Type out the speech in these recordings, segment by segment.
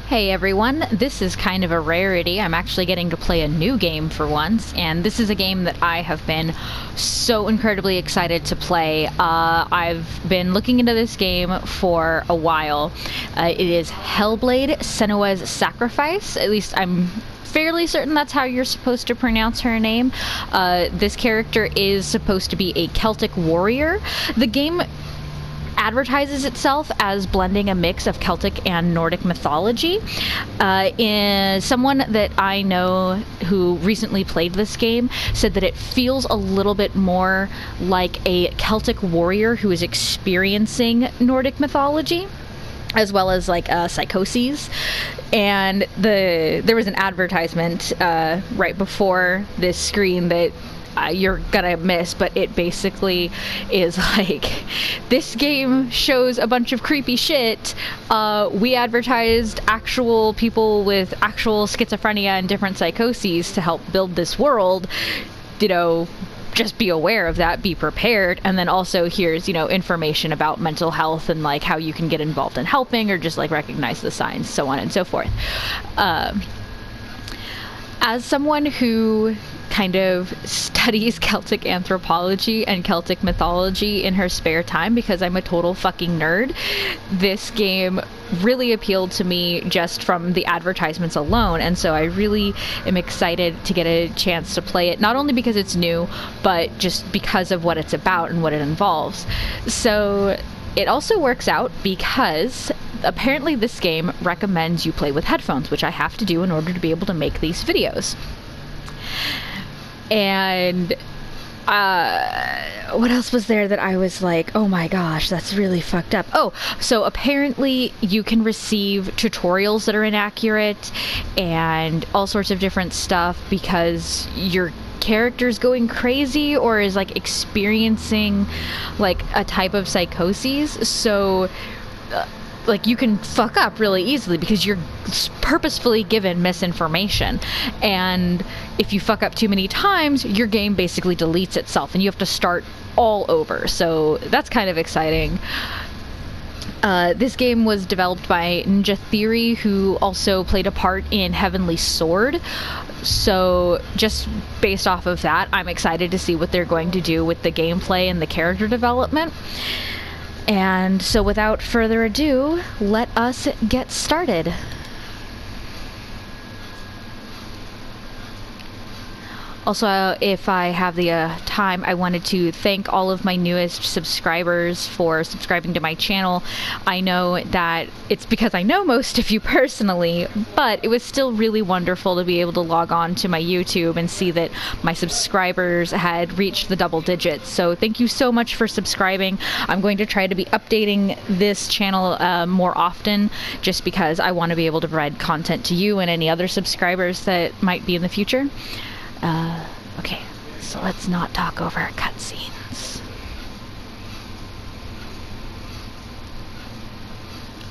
Hey everyone, this is kind of a rarity. I'm actually getting to play a new game for once, and this is a game that I have been so incredibly excited to play. I've been looking into this game for a while. It is Hellblade: Senua's Sacrifice. At least I'm fairly certain that's how you're supposed to pronounce her name. This character is supposed to be a Celtic warrior. The game advertises itself as blending a mix of Celtic and Nordic mythology. Someone that I know who recently played this game said that it feels a little bit more like a Celtic warrior who is experiencing Nordic mythology, as well as like psychoses. And there was an advertisement right before this screen that you're gonna miss, but it basically is like, this game shows a bunch of creepy shit. We advertised actual people with actual schizophrenia and different psychoses to help build this world. You know, just be aware of that, be prepared. And then also here's, information about mental health and like how you can get involved in helping or just like recognize the signs, so on and so forth. As someone who kind of studies Celtic anthropology and Celtic mythology in her spare time, because I'm a total fucking nerd, this game really appealed to me just from the advertisements alone, and so I really am excited to get a chance to play it, not only because it's new, but just because of what it's about and what it involves. So it also works out because apparently this game recommends you play with headphones, which I have to do in order to be able to make these videos. And what else was there that I was like, oh my gosh, that's really fucked up? Oh, so apparently you can receive tutorials that are inaccurate and all sorts of different stuff because your character's going crazy or is like experiencing like a type of psychoses. So like you can fuck up really easily because you're purposefully given misinformation, and if you fuck up too many times, your game basically deletes itself and you have to start all over. So that's kind of exciting. This game was developed by Ninja Theory, who also played a part in Heavenly Sword. So just based off of that, I'm excited to see what they're going to do with the gameplay and the character development. And so without further ado, let us get started. Also, if I have the time, I wanted to thank all of my newest subscribers for subscribing to my channel. I know that it's because I know most of you personally, but it was still really wonderful to be able to log on to my YouTube and see that my subscribers had reached the double digits. So thank you so much for subscribing. I'm going to try to be updating this channel more often, just because I want to be able to provide content to you and any other subscribers that might be in the future. Okay, so let's not talk over cutscenes.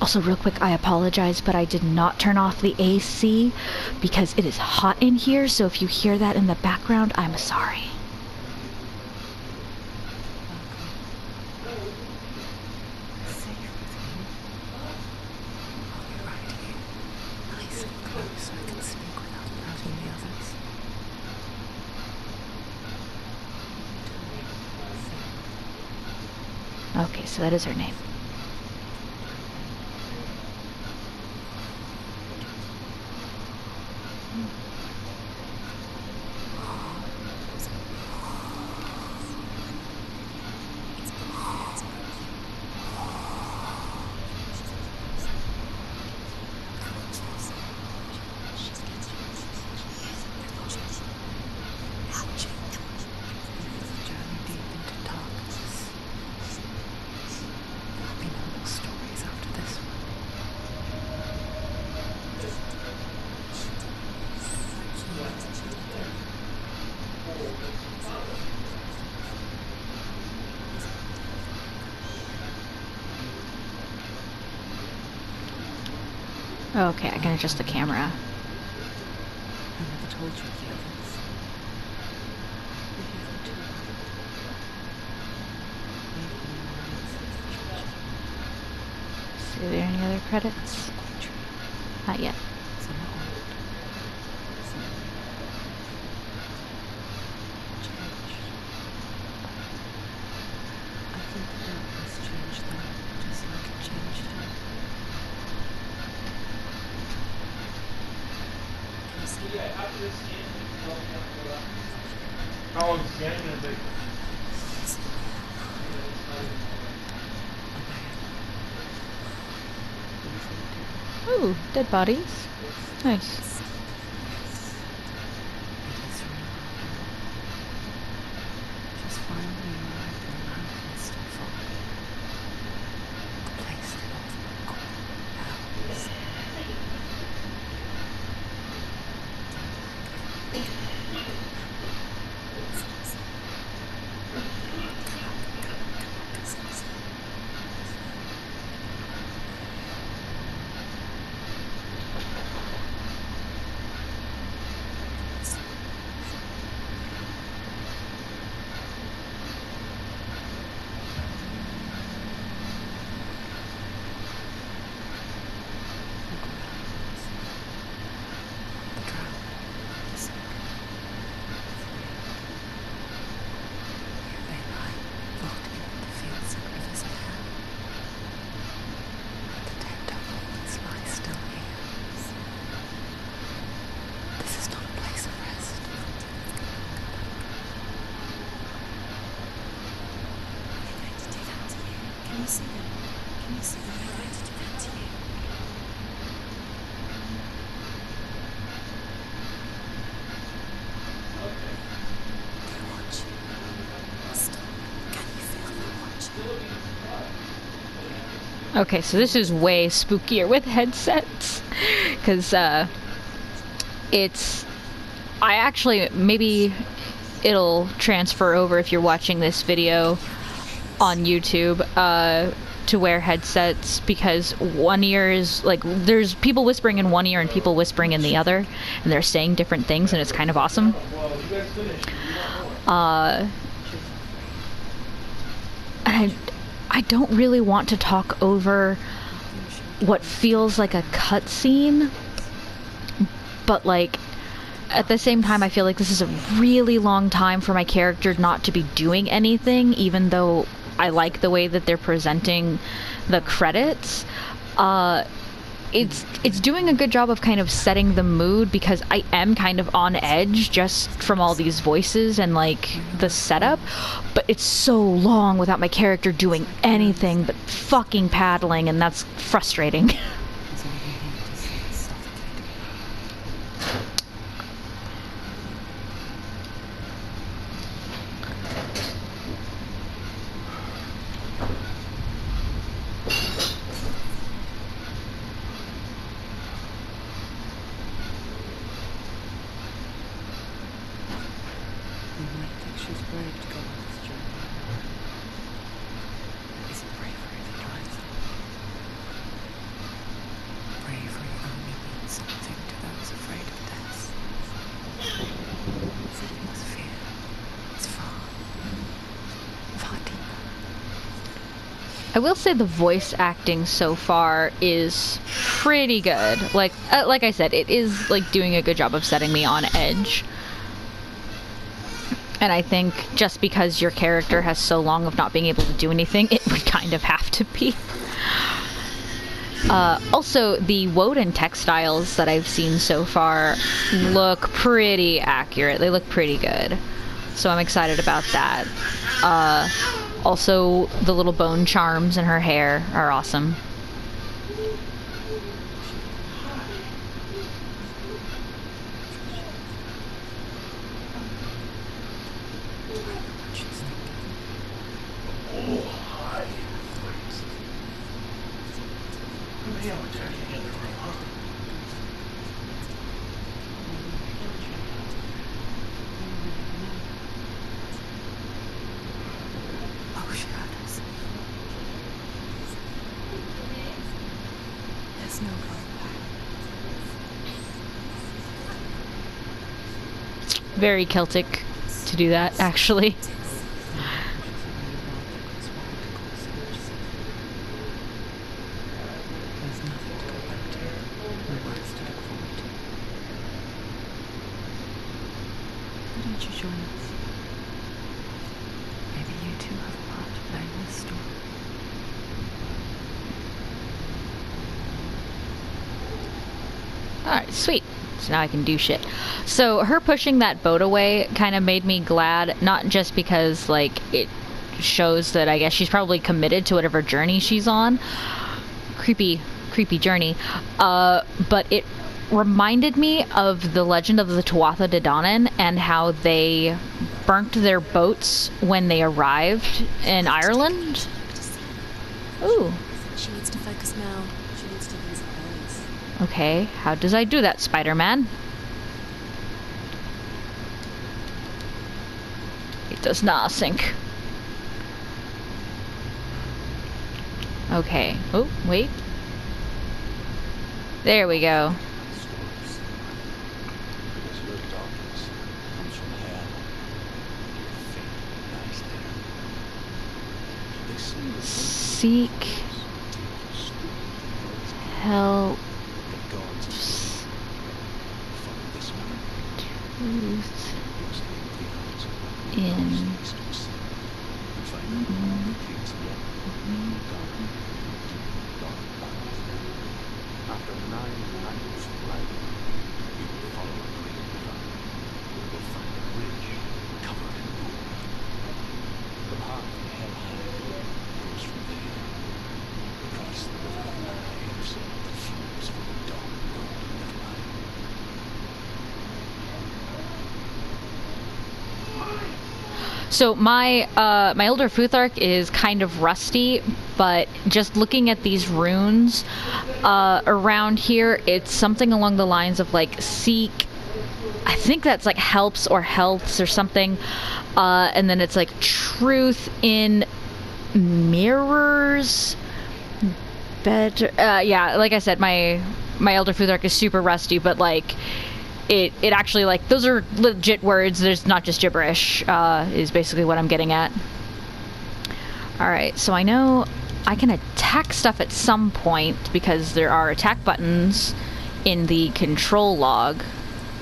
Also, real quick, I apologize, but I did not turn off the AC because it is hot in here, so if you hear that in the background, I'm sorry. Okay, so that is her name. Okay, I can adjust the camera. I never told you the others. Are there any other credits? Not yet. Some are old, some are changed. I think the world must change them, just like it changed you. Can you see that? How long is the scan going to take? Ooh, dead bodies. Nice. It is real. Just finally arrived in a land of mist and fog. A place that often called Hellblade. Can you see them? Can you see them? They're going to do that to you. They're watching. Stop. Can you feel them watching? Okay, so this is way spookier with headsets. Because, it's... I actually... Maybe it'll transfer over if you're watching this video on YouTube, to wear headsets, because one ear is, like, there's people whispering in one ear and people whispering in the other, and they're saying different things, and it's kind of awesome. And I don't really want to talk over what feels like a cutscene, but, like, at the same time, I feel like this is a really long time for my character not to be doing anything, even though I like the way that they're presenting the credits. It's doing a good job of kind of setting the mood, because I am kind of on edge just from all these voices and, like, the setup, but it's so long without my character doing anything but fucking paddling, and that's frustrating. I will say the voice acting so far is pretty good. Like I said, it is, like, doing a good job of setting me on edge. And I think just because your character has so long of not being able to do anything, it would kind of have to be. Also, the Woden textiles that I've seen so far look pretty accurate. They look pretty good. So I'm excited about that. Also, the little bone charms in her hair are awesome. Very Celtic to do that, actually. won't you join us? Maybe you too have a part to play in this story. Alright, sweet. So now I can do shit. So her pushing that boat away kind of made me glad, not just because, like, it shows that I guess she's probably committed to whatever journey she's on. Creepy journey. But it reminded me of the legend of the Tuatha De Danann and how they burnt their boats when they arrived in Ireland. Ooh. She needs to focus now. She needs to use her eyes. Okay, how does I do that, Spider-Man? It does not sync. Okay. Oh, wait. There we go. Stories. Because your darkness comes from hell. Your fate lies there. They say that Seek help the gods follow this one. truth Yours name the eyes of the in and find the king's law. Dark path. After 9 nights of riding, you will follow a great river. You will find a bridge covered in gold. The path to Hellblade goes from there. Across the river of knives that flows from the dark golden Neverland. So my Elder Futhark is kind of rusty, but just looking at these runes around here, it's something along the lines of like seek. I think that's like helps or healths or something, and then it's like truth in mirrors. Better, yeah. Like I said, my Elder Futhark is super rusty, but like. It actually, like, those are legit words. There's not just gibberish, is basically what I'm getting at. Alright, so I know I can attack stuff at some point because there are attack buttons in the control log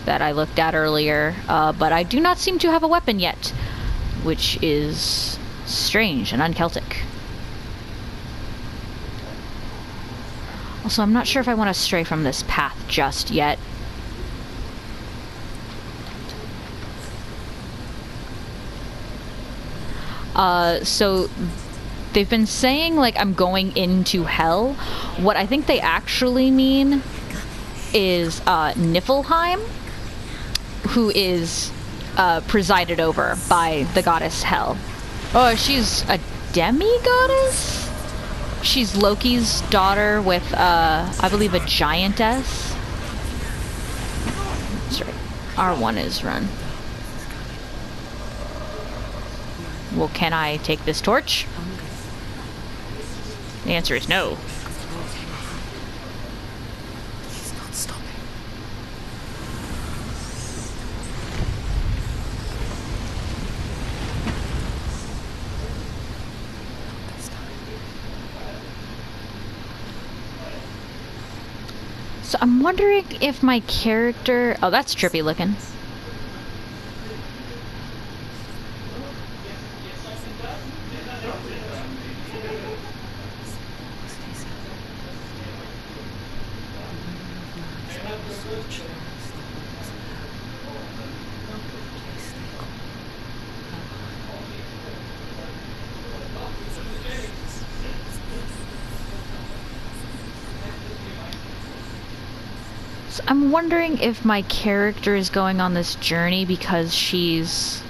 that I looked at earlier, but I do not seem to have a weapon yet, which is strange and un-Celtic. Also, I'm not sure if I want to stray from this path just yet. So they've been saying, like, I'm going into hell. What I think they actually mean is, Niflheim, who is, presided over by the goddess Hel. Oh, she's a demi-goddess? She's Loki's daughter with, I believe, a giantess. That's right. R1 is run. Well, can I take this torch? The answer is no. He's not stopping. Not this time. So I'm wondering if my character... Oh, that's trippy looking. So I'm wondering if my character is going on this journey because she's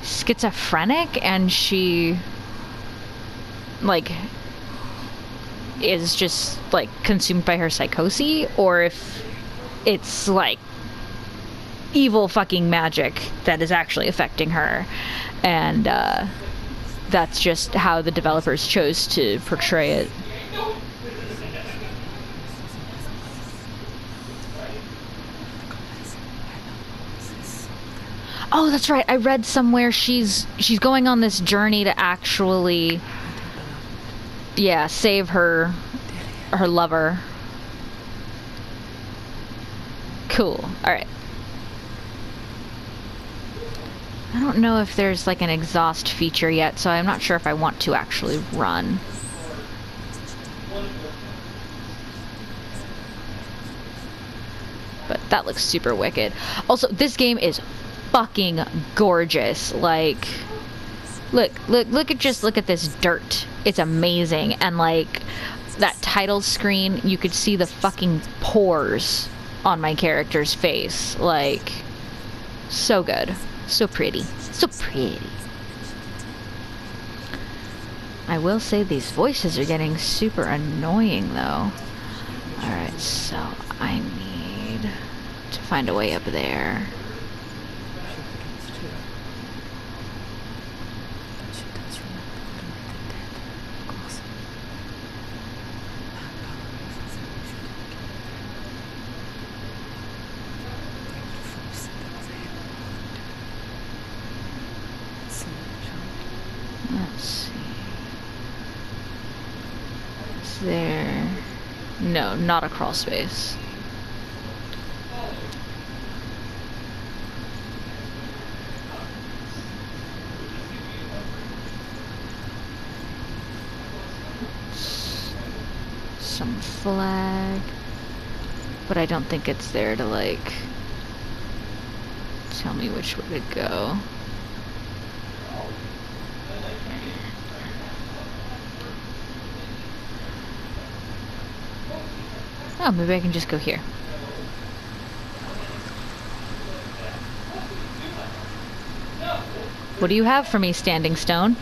schizophrenic and she, like, is just, like, consumed by her psychosis, or if it's, like, evil fucking magic that is actually affecting her, and that's just how the developers chose to portray it. Oh, that's right. I read somewhere she's going on this journey to actually, yeah, save her lover. Cool. All right. I don't know if there's like an exhaust feature yet, so I'm not sure if I want to actually run. But that looks super wicked. Also, this game is fucking gorgeous. Like, look at this dirt. It's amazing. And like, that title screen, you could see the fucking pores on my character's face. Like, so good. So pretty. So pretty. I will say these voices are getting super annoying though. Alright, so I need to find a way up there. Let's see. Is there... No, not a crawl space. Some flag. But I don't think it's there to, like, tell me which way to go. Oh, maybe I can just go here. What do you have for me, Standing Stone?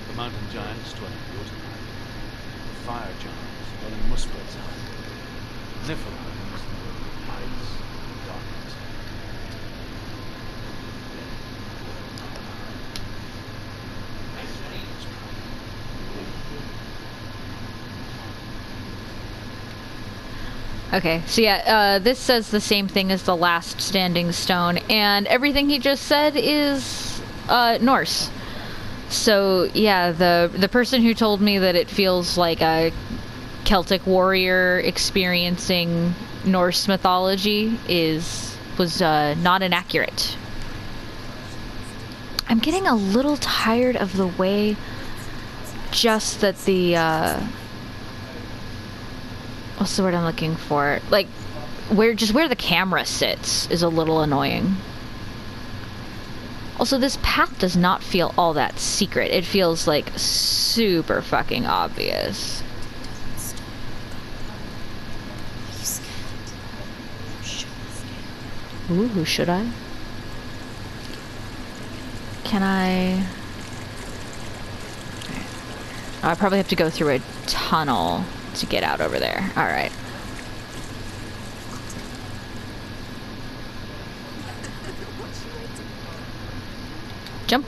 The mountain giants dwell in Jotunheim. The fire giants dwell in Muspelheim. Niflheim is the ice and darkness. Okay, so yeah, this says the same thing as the last Standing Stone, and everything he just said is Norse. So yeah, the person who told me that it feels like a Celtic warrior experiencing Norse mythology was not inaccurate. I'm getting a little tired of the way just that the what's the word I'm looking for? Like, where the camera sits is a little annoying. Also, this path does not feel all that secret. It feels, like, super fucking obvious. Ooh, should I? Can I... Oh, I probably have to go through a tunnel to get out over there. Alright. Jump.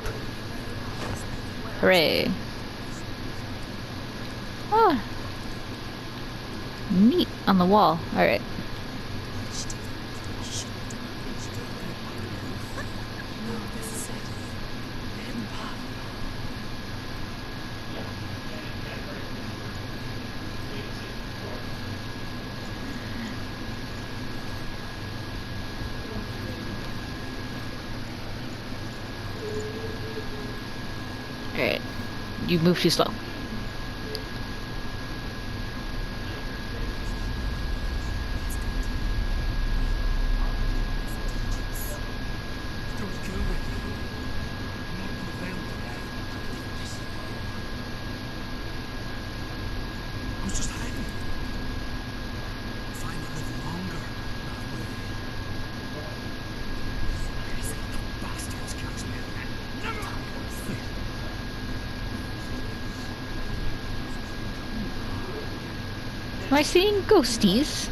Hooray. Oh. Neat on the wall. Alright. Alright. You move too slow. Am I seeing ghosties?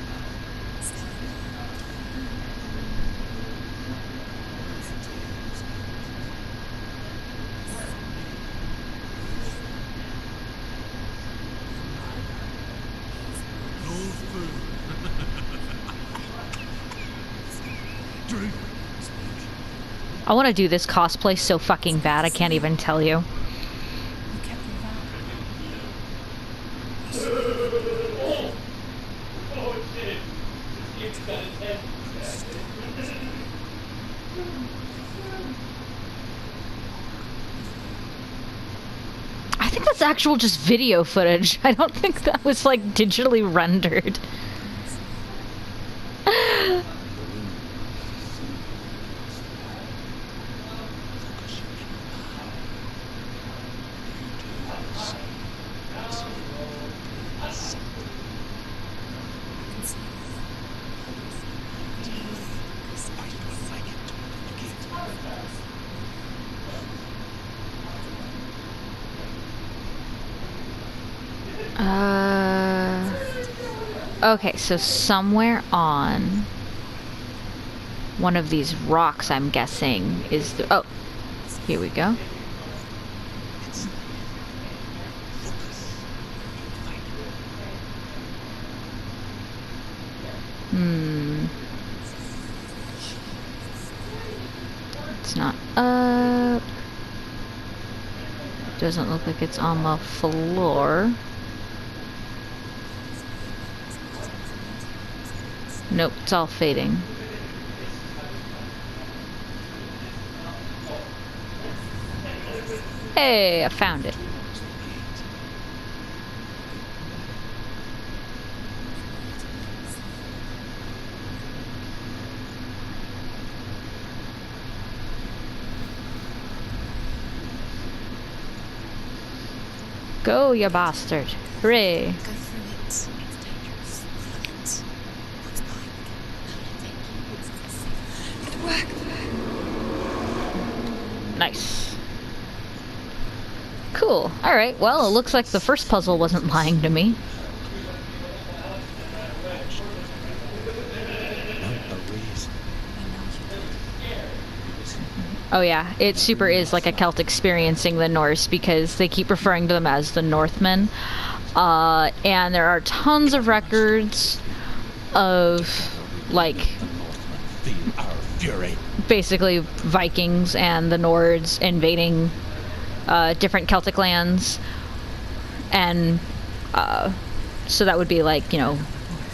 I want to do this cosplay so fucking bad, I can't even tell you. You kept your vow. I think that's actual just video footage. I don't think that was like digitally rendered. Okay, so somewhere on one of these rocks, I'm guessing, is the... Oh, here we go. It's not up. Doesn't look like it's on the floor. Nope, it's all fading. Hey, I found it. Go, you bastard. Hooray. Go through it. It's dangerous. Look, what's behind it? It worked. Nice. Cool. Alright, well, it looks like the first puzzle wasn't lying to me. Oh yeah, it super is like a Celtic experiencing the Norse because they keep referring to them as the Northmen. And there are tons of records of, like, basically Vikings and the Nords invading different Celtic lands. And so that would be like, you know,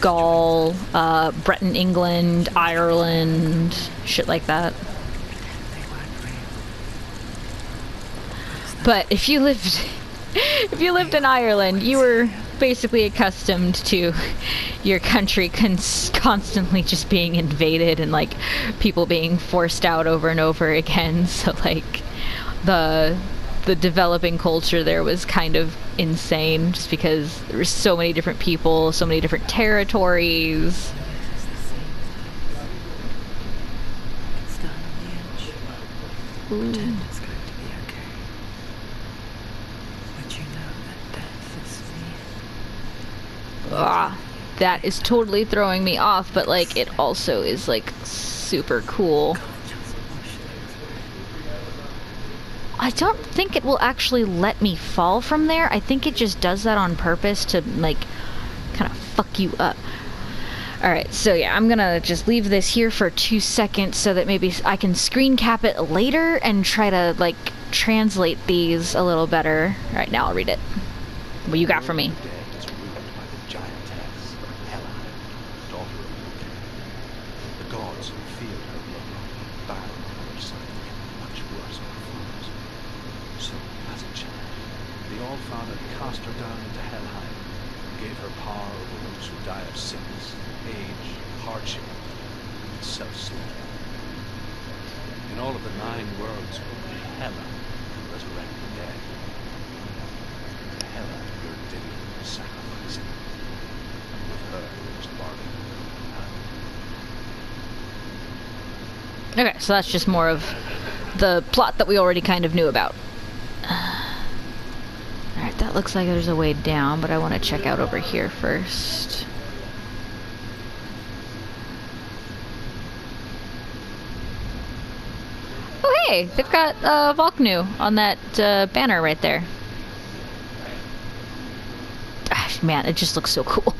Gaul, Breton, England, Ireland, shit like that. But if you lived in Ireland, you were basically accustomed to your country constantly just being invaded and like people being forced out over and over again. So like the developing culture there was kind of insane just because there were so many different people, so many different territories. Ooh. That is totally throwing me off, but like it also is like super cool. I don't think it will actually let me fall from there. I think it just does that on purpose to like kind of fuck you up. Alright, so yeah, I'm gonna just leave this here for 2 seconds so that maybe I can screen cap it later and try to like translate these a little better. Alright, now I'll read it. What you got for me? Okay, so that's just more of the plot that we already kind of knew about. Alright, that looks like there's a way down, but I want to check out over here first. Oh hey, they've got Volknu on that banner right there. Ah, man, it just looks so cool.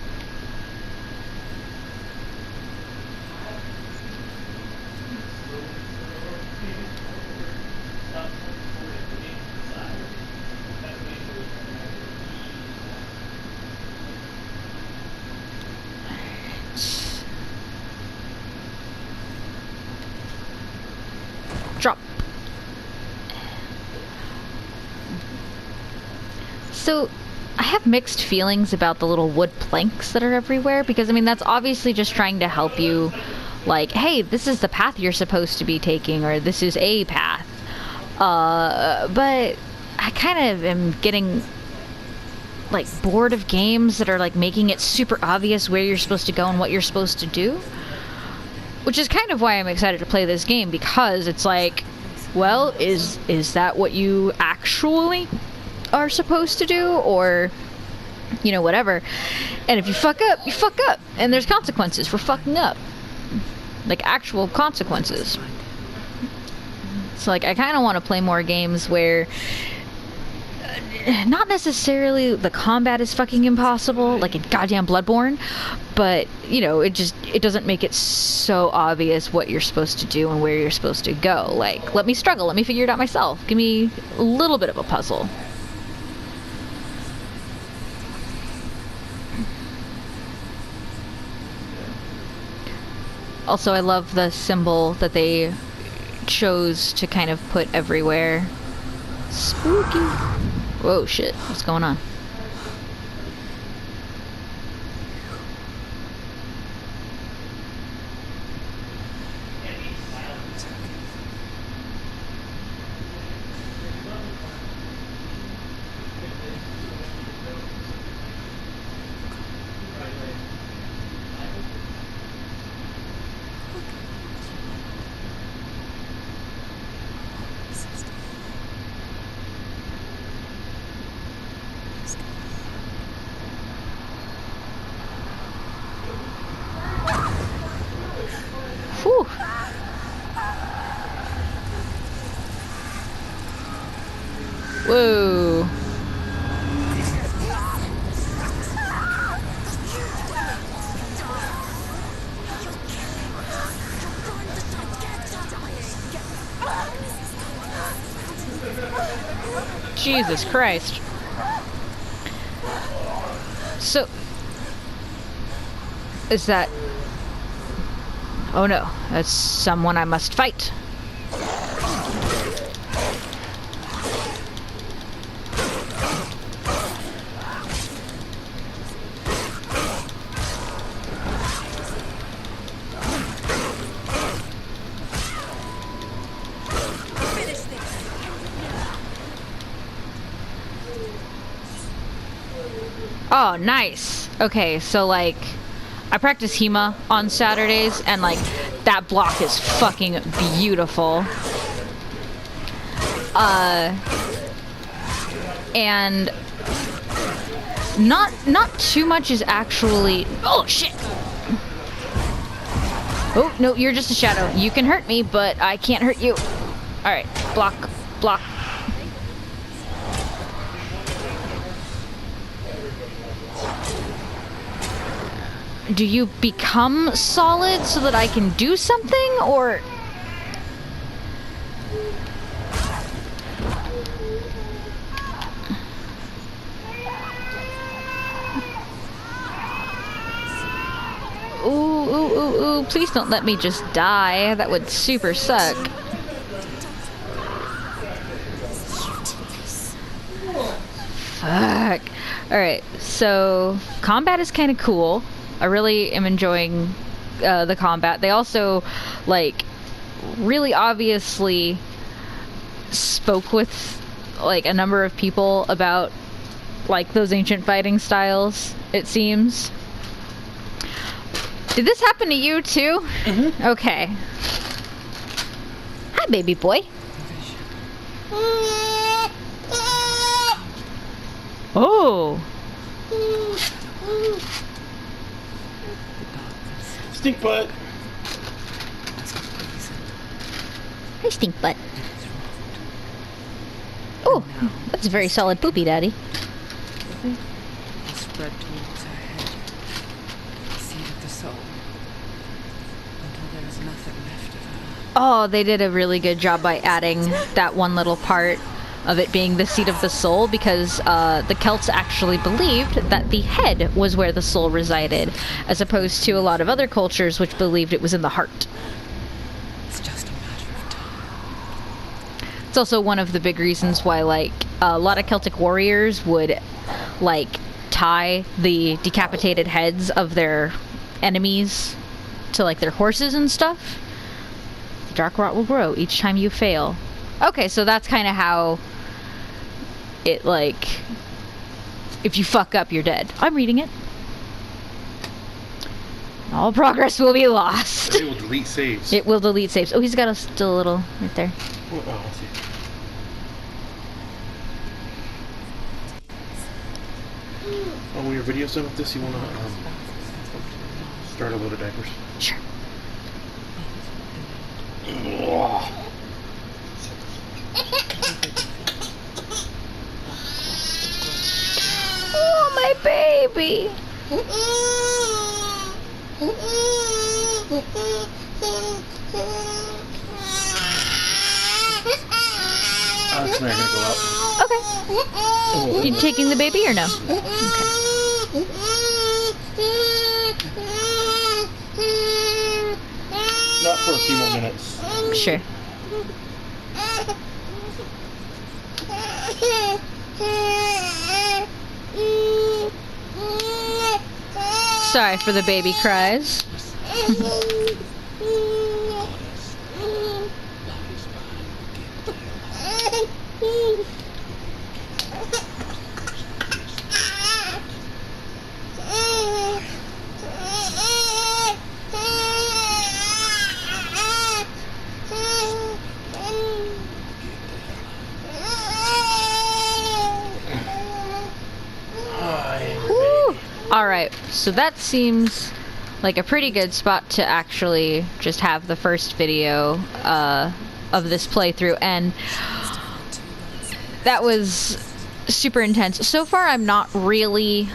So, I have mixed feelings about the little wood planks that are everywhere, because, I mean, that's obviously just trying to help you, like, hey, this is the path you're supposed to be taking, or this is a path. But I kind of am getting, like, bored of games that are, like, making it super obvious where you're supposed to go and what you're supposed to do. Which is kind of why I'm excited to play this game, because it's like, well, is that what you actually are supposed to do? Or, you know, whatever. And if you fuck up, you fuck up. And there's consequences for fucking up. Like, actual consequences. So, like, I kind of want to play more games where not necessarily the combat is fucking impossible, like in goddamn Bloodborne, but, you know, it doesn't make it so obvious what you're supposed to do and where you're supposed to go. Like, let me struggle, let me figure it out myself. Give me a little bit of a puzzle. Also, I love the symbol that they chose to kind of put everywhere. Spooky. Whoa, shit. What's going on? Whew. Whoa. Jesus Christ. So, is that... Oh no, that's someone I must fight. Oh, nice. Okay, so like, I practice HEMA on Saturdays, and like, that block is fucking beautiful. And not too much is actually... Oh, shit! Oh, no, you're just a shadow. You can hurt me, but I can't hurt you. Alright, block, block. Do you become solid so that I can do something, or... Ooh, ooh, ooh, ooh, please don't let me just die. That would super suck. Fuck. Alright, so combat is kind of cool. I really am enjoying the combat. They also, like, really obviously spoke with, like, a number of people about, like, those ancient fighting styles, it seems. Did this happen to you, too? Mm-hmm. Okay. Hi, baby boy. Oh! Stink butt. Hi, stink butt. Oh, that's a very solid poopy, Daddy. Spread towards her head, the seed of the soul, until there is nothing left of her. Oh, they did a really good job by adding that one little part of it being the seat of the soul, because the Celts actually believed that the head was where the soul resided, as opposed to a lot of other cultures which believed it was in the heart. It's just a matter of time. It's also one of the big reasons why, like, a lot of Celtic warriors would like tie the decapitated heads of their enemies to like their horses and stuff. The dark rot will grow each time you fail. Okay, so that's kind of how it, like, if you fuck up, you're dead. I'm reading it. All progress will be lost. It will delete saves. It will delete saves. Oh, he's got still a little right there. Oh, I see. Oh, when your video's done with this, you want to start a load of diapers? Sure. Oh, my baby. Alex and I are going to go out. Okay. You taking the baby or no? Okay. Not for a few more minutes. Sure. Sorry for the baby cries. Alright, so that seems like a pretty good spot to actually just have the first video of this playthrough, and that was super intense. So far I'm not really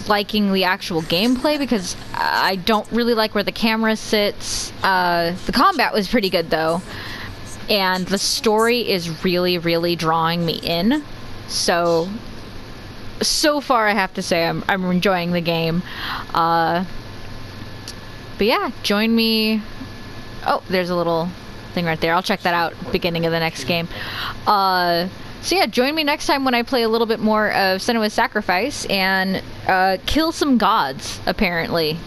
liking the actual gameplay because I don't really like where the camera sits. The combat was pretty good though, and the story is really, really drawing me in. So far I have to say I'm enjoying the game. But yeah, join me. Oh, there's a little thing right there. I'll check that out beginning of the next game. So yeah, join me next time when I play a little bit more of Senua's Sacrifice and kill some gods, apparently.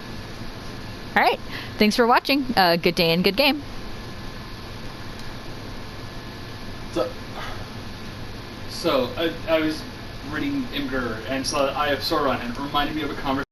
Alright, thanks for watching. Good day and good game. So I was reading Imgur, and so I have Sauron, and it reminded me of a conversation